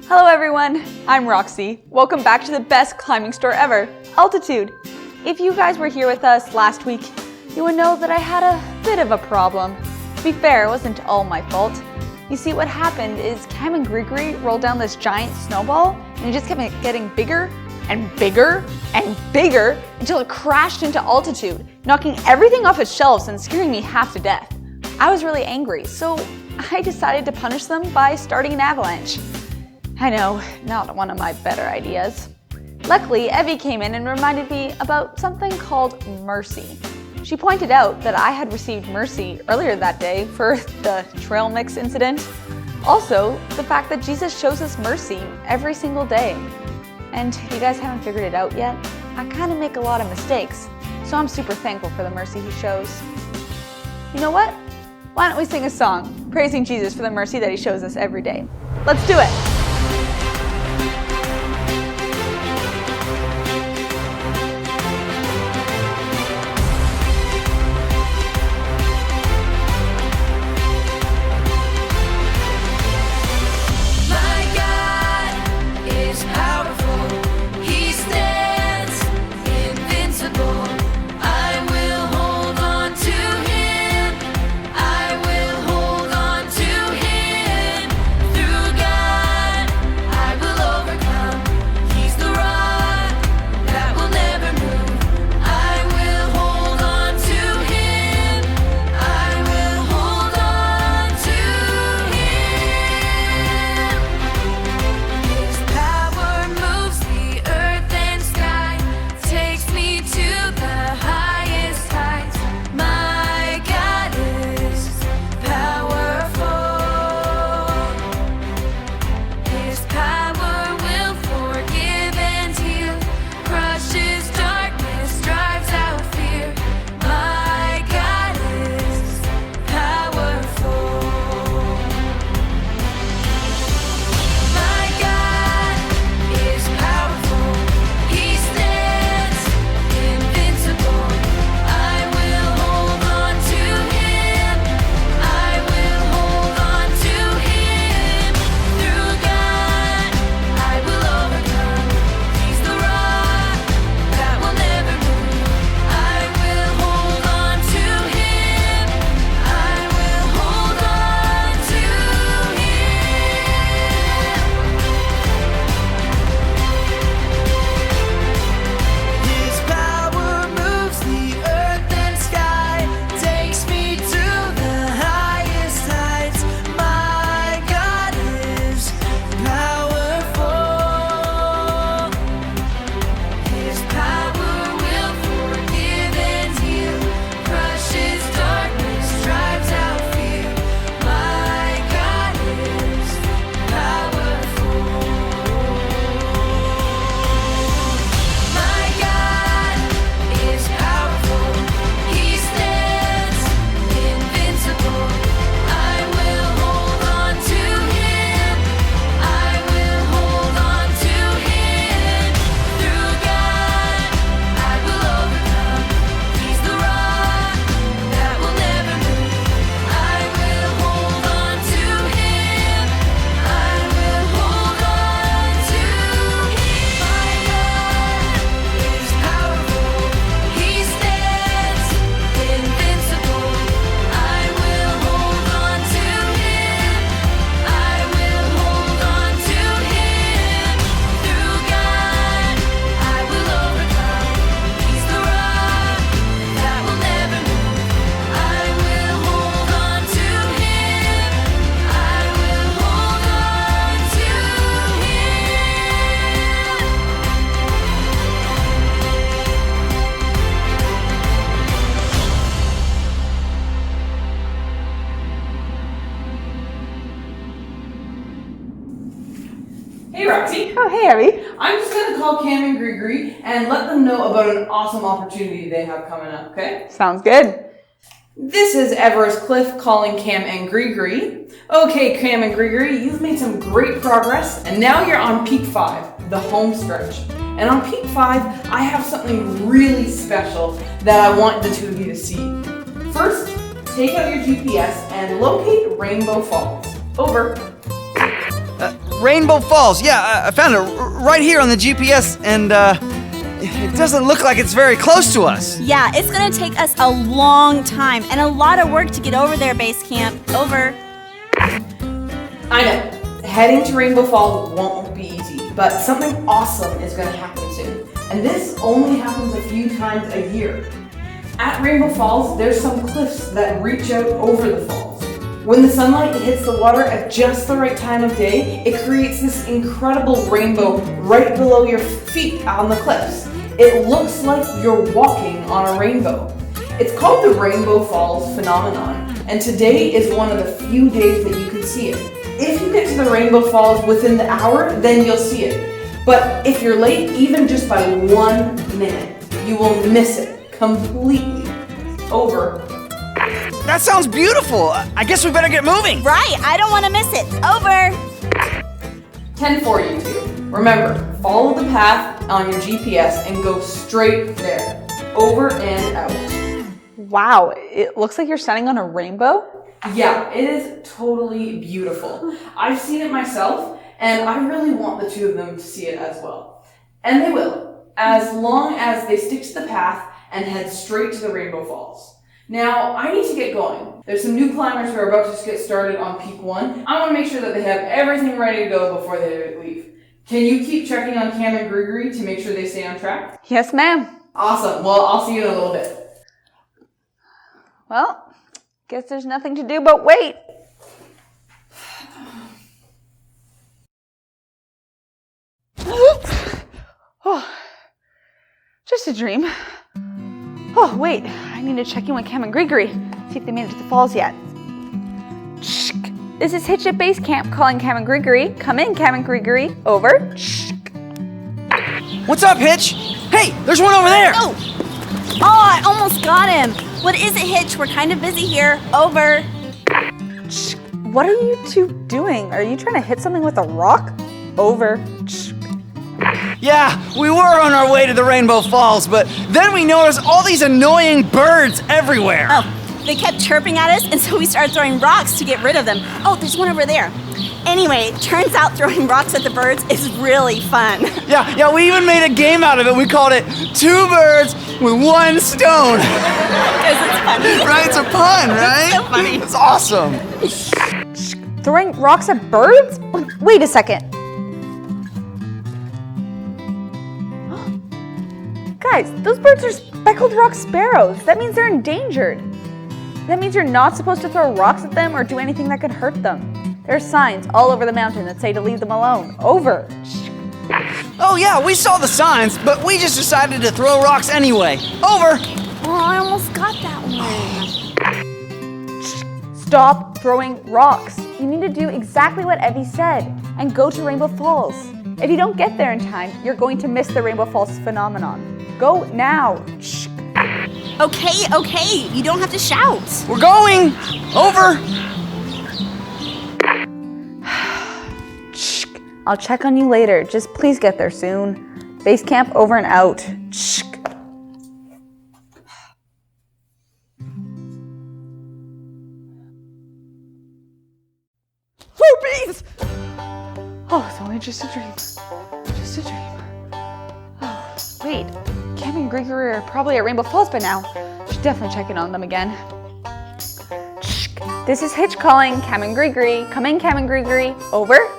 Hello everyone, I'm Roxy. Welcome back to the best climbing store ever, Altitude. If you guys were here with us last week, you would know that I had a bit of a problem. To be fair, it wasn't all my fault. You see, what happened is Cam and Grigri rolled down this giant snowball and it just kept getting bigger and bigger and bigger until it crashed into Altitude, knocking everything off its shelves and scaring me half to death. I was really angry, so I decided to punish them by starting an avalanche. I know, not one of my better ideas. Luckily, Evie came in and reminded me about something called mercy. She pointed out that I had received mercy earlier that day for the trail mix incident. Also, the fact that Jesus shows us mercy every single day. And if you guys haven't figured it out yet, I kind of make a lot of mistakes, so I'm super thankful for the mercy he shows. You know what? Why don't we sing a song praising Jesus for the mercy that he shows us every day? Let's do it! Hey Roxy. Oh, hey Evie. I'm just going to call Cam and Grigri and let them know about an awesome opportunity they have coming up, okay? Sounds good. This is Everest Cliff calling Cam and Grigri. Okay, Cam and Grigri, you've made some great progress, and now you're on Peak 5, the home stretch. And on Peak 5, I have something really special that I want the two of you to see. First, take out your GPS and locate Rainbow Falls. Over. Rainbow Falls. Yeah, I found it right here on the GPS, and it doesn't look like it's very close to us. Yeah, it's gonna take us a long time and a lot of work to get over there, base camp. Over. I know, heading to Rainbow Falls won't be easy, but something awesome is going to happen soon. And this only happens a few times a year. At Rainbow Falls, there's some cliffs that reach out over the falls. When the sunlight hits the water at just the right time of day, it creates this incredible rainbow right below your feet on the cliffs. It looks like you're walking on a rainbow. It's called the Rainbow Falls phenomenon, and today is one of the few days that you can see it. If you get to the Rainbow Falls within the hour, then you'll see it. But if you're late, even just by 1 minute, you will miss it completely. Over. That sounds beautiful. I guess we better get moving. Right, I don't want to miss it. Over. 10-4, you two. Remember, follow the path on your GPS and go straight there. Over and out. Wow, it looks like you're standing on a rainbow. Yeah, it is totally beautiful. I've seen it myself, and I really want the two of them to see it as well. And they will, as long as they stick to the path and head straight to the Rainbow Falls. Now, I need to get going. There's some new climbers who are about to get started on Peak 1. I want to make sure that they have everything ready to go before they leave. Can you keep checking on Cam and Grigri to make sure they stay on track? Yes, ma'am. Awesome. Well, I'll see you in a little bit. Well, guess there's nothing to do but wait. Oh, just a dream. Oh, wait, I need to check in with Cam and Grigri, see if they made it to the falls yet. This is Hitch at Base Camp calling Cam and Grigri. Come in, Cam and Grigri. Over. What's up, Hitch? Hey, there's one over there. Oh, I almost got him. What is it, Hitch? We're kind of busy here. Over. What are you two doing? Are you trying to hit something with a rock? Over. Yeah, we were on our way to the Rainbow Falls, but then we noticed all these annoying birds everywhere. Oh, they kept chirping at us, and so we started throwing rocks to get rid of them. Oh, there's one over there. Anyway, turns out throwing rocks at the birds is really fun. Yeah, we even made a game out of it. We called it 2 birds with 1 stone. Because it's funny. Right? It's a pun, right? It's so funny. It's awesome. Throwing rocks at birds? Wait a second. Guys, those birds are speckled rock sparrows. That means they're endangered. That means you're not supposed to throw rocks at them or do anything that could hurt them. There are signs all over the mountain that say to leave them alone. Over. Oh yeah, we saw the signs, but we just decided to throw rocks anyway. Over. Oh, I almost got that one. Stop throwing rocks. You need to do exactly what Evie said and go to Rainbow Falls. If you don't get there in time, you're going to miss the Rainbow Falls phenomenon. Go now. Okay, you don't have to shout. We're going. Over. I'll check on you later. Just please get there soon. Base camp over and out. Oh, bees! Oh, it's only just a dream. Just a dream. Oh, wait. Cam and Grigri are probably at Rainbow Falls by now. Should definitely check in on them again. This is Hitch calling Cam and Grigri. Come in, Cam and Grigri. Over.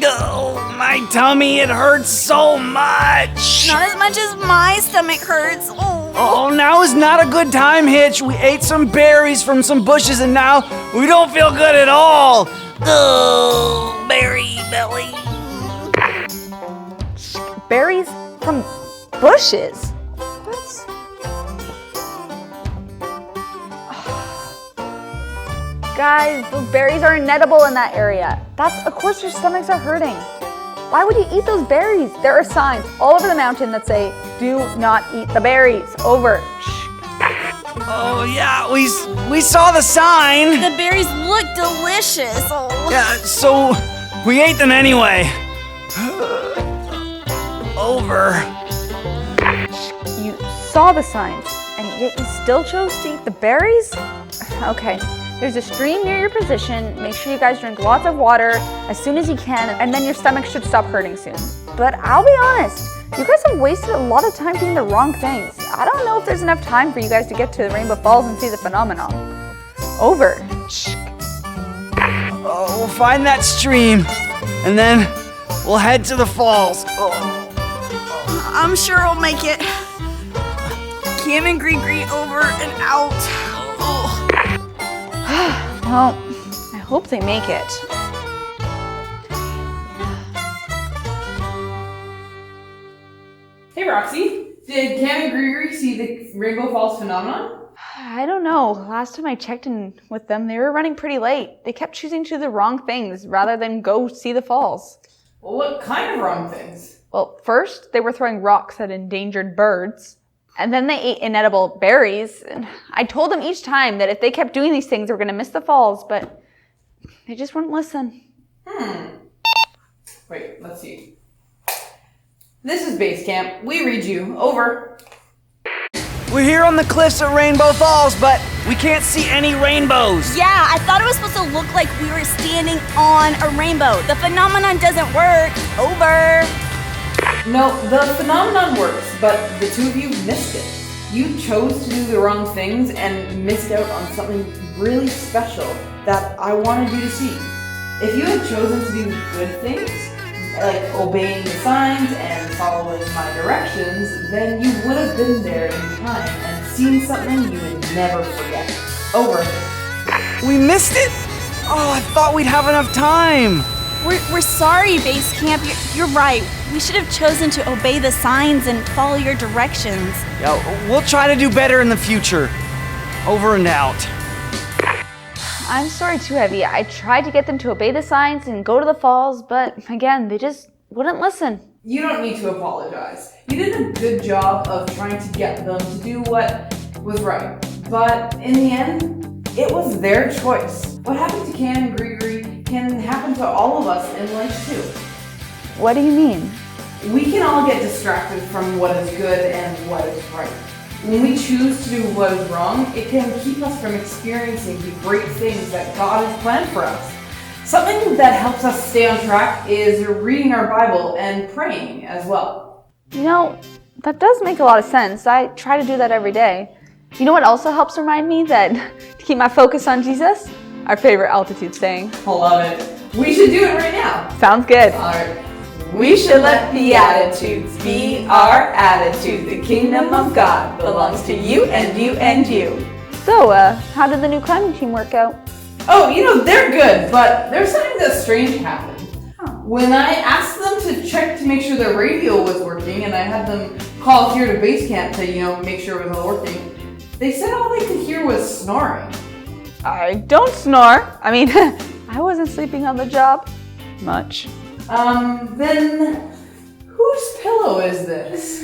Oh, my tummy, it hurts so much. Not as much as my stomach hurts. Oh, now is not a good time, Hitch. We ate some berries from some bushes and now we don't feel good at all. Oh, berry belly. Berries from bushes? What? Guys, those berries are inedible in that area. Of course your stomachs are hurting. Why would you eat those berries? There are signs all over the mountain that say, do not eat the berries. Over. Oh yeah, we saw the sign. The berries look delicious. Oh. Yeah, so we ate them anyway. Over. You saw the signs, and yet you still chose to eat the berries? Okay, There's a stream near your position. Make sure you guys drink lots of water as soon as you can, and then your stomach should stop hurting soon. But I'll be honest, you guys have wasted a lot of time doing the wrong things. I don't know if there's enough time for you guys to get to the Rainbow Falls and see the phenomenon. Over. Oh, we'll find that stream, and then we'll head to the falls. Oh. I'm sure I'll make it. Cam and Grigri over and out. Oh. Well, I hope they make it. Hey Roxy, did Cam and Grigri see the Rainbow Falls phenomenon? I don't know. Last time I checked in with them, they were running pretty late. They kept choosing to do the wrong things rather than go see the falls. Well, what kind of wrong things? Well, first, they were throwing rocks at endangered birds. And then they ate inedible berries. And I told them each time that if they kept doing these things, they were going to miss the falls, but they just wouldn't listen. Wait, let's see. This is base camp. We read you. Over. We're here on the cliffs at Rainbow Falls, but we can't see any rainbows. Yeah, I thought it was supposed to look like we were standing on a rainbow. The phenomenon doesn't work. Over. No, the phenomenon works, but the two of you missed it. You chose to do the wrong things and missed out on something really special that I wanted you to see. If you had chosen to do good things, like obeying the signs and following my directions, then you would have been there in time and seen something you would never forget. Over. We missed it? Oh, I thought we'd have enough time. We're sorry, Base Camp. You're right. We should have chosen to obey the signs and follow your directions. Yeah, we'll try to do better in the future. Over and out. I'm sorry too, Heavy. I tried to get them to obey the signs and go to the falls, but again, they just wouldn't listen. You don't need to apologize. You did a good job of trying to get them to do what was right. But in the end, it was their choice. What happened to Cam and Grigri can happen to all of us in life too. What do you mean? We can all get distracted from what is good and what is right. When we choose to do what is wrong, it can keep us from experiencing the great things that God has planned for us. Something that helps us stay on track is reading our Bible and praying as well. You know, that does make a lot of sense. I try to do that every day. You know what also helps remind me that to keep my focus on Jesus? Our favorite altitude saying. I love it. We should do it right now. Sounds good. All right. We should let Beatitudes be our attitude. The kingdom of God belongs to you and you and you. So, how did the new climbing team work out? Oh, they're good, but there's something that's strange happened. When I asked them to check to make sure their radio was working, and I had them call here to base camp to, make sure it was all working, they said all they could hear was snoring. I don't snore. I mean, I wasn't sleeping on the job much. Then whose pillow is this?